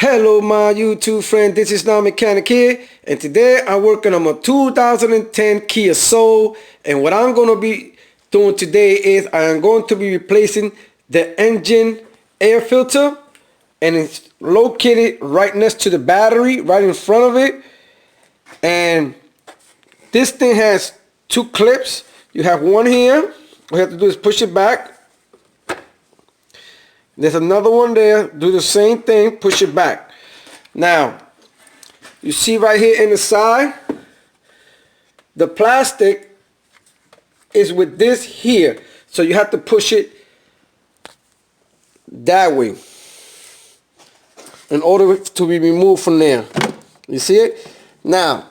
Hello my YouTube friend, this is NowMechanic here, and today I'm working on my 2010 Kia Soul. And what I'm going to be doing today is I am going to be replacing the engine air filter, and it's located right next to the battery, right in front of it. And this thing has two clips. You have one here. All you have to do is push it back. There's another one there. Do the same thing. Push it back. Now, you see right here in the side, the plastic is with this here. So you have to push it that way in order to be removed from there. You see it? Now,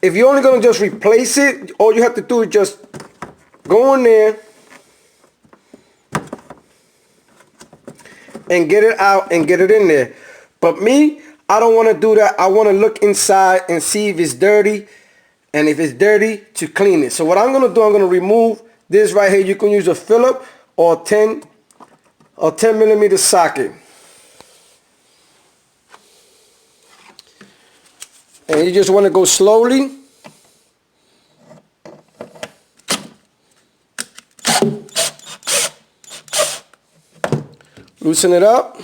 if you're only going to just replace it, all you have to do is just go in there and get it out and get it in there. But me, I don't want to do that. I want to look inside and see if it's dirty, and if it's dirty, to clean it. So what I'm going to do, I'm going to remove this right here. You can use a Phillips or 10 millimeter socket. And you just want to go slowly. Loosen it up.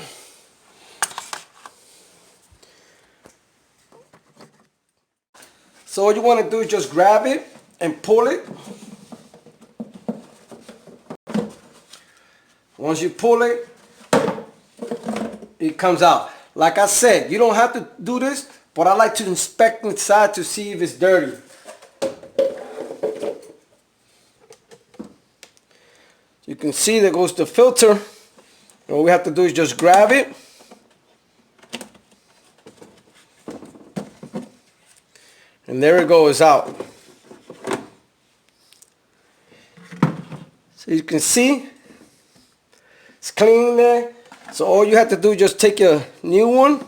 So all you want to do is just grab it and pull it. Once you pull it, it comes out. Like I said, you don't have to do this, but I like to inspect inside to see if it's dirty. You can see there goes the filter. All we have to do is just grab it. And there it goes out. So you can see it's clean there. So all you have to do is just take your new one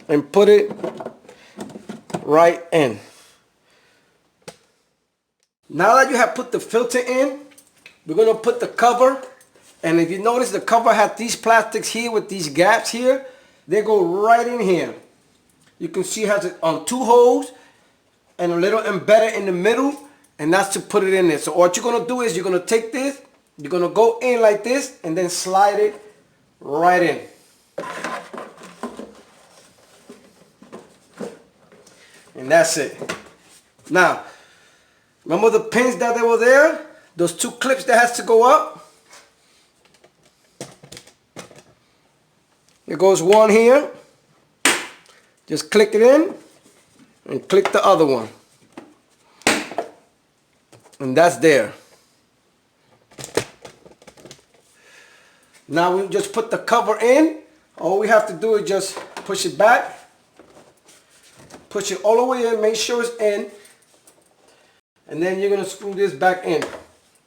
and put it right in. Now that you have put the filter in, we're going to put the cover. And if you notice, the cover has these plastics here with these gaps here. They go right in here. You can see it has it on two holes and a little embedded in the middle, and that's to put it in there. So what you're going to do is you're going to take this, you're going to go in like this, and then slide it right in. And that's it. Now, remember the pins that they were there? Those two clips that has to go up? There goes one here. Just click it in and click the other one. And that's there. Now we just put the cover in. All we have to do is just push it back. Push it all the way in, make sure it's in. And then you're going to screw this back in.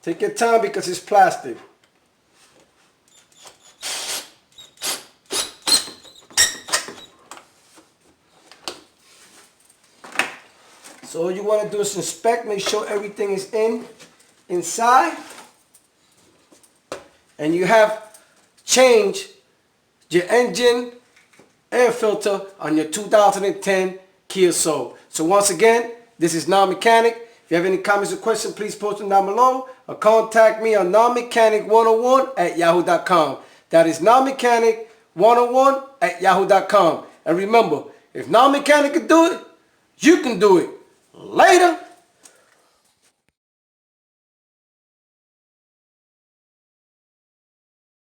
Take your time because it's plastic. So all you want to do is inspect, make sure everything is inside. And you have changed your engine air filter on your 2010 Kia Soul. So once again, this is NowMechanic. If you have any comments or questions, please post them down below, or contact me on nowmechanic101@yahoo.com. That is nowmechanic101@yahoo.com. And remember, if NowMechanic can do it, you can do it. Later.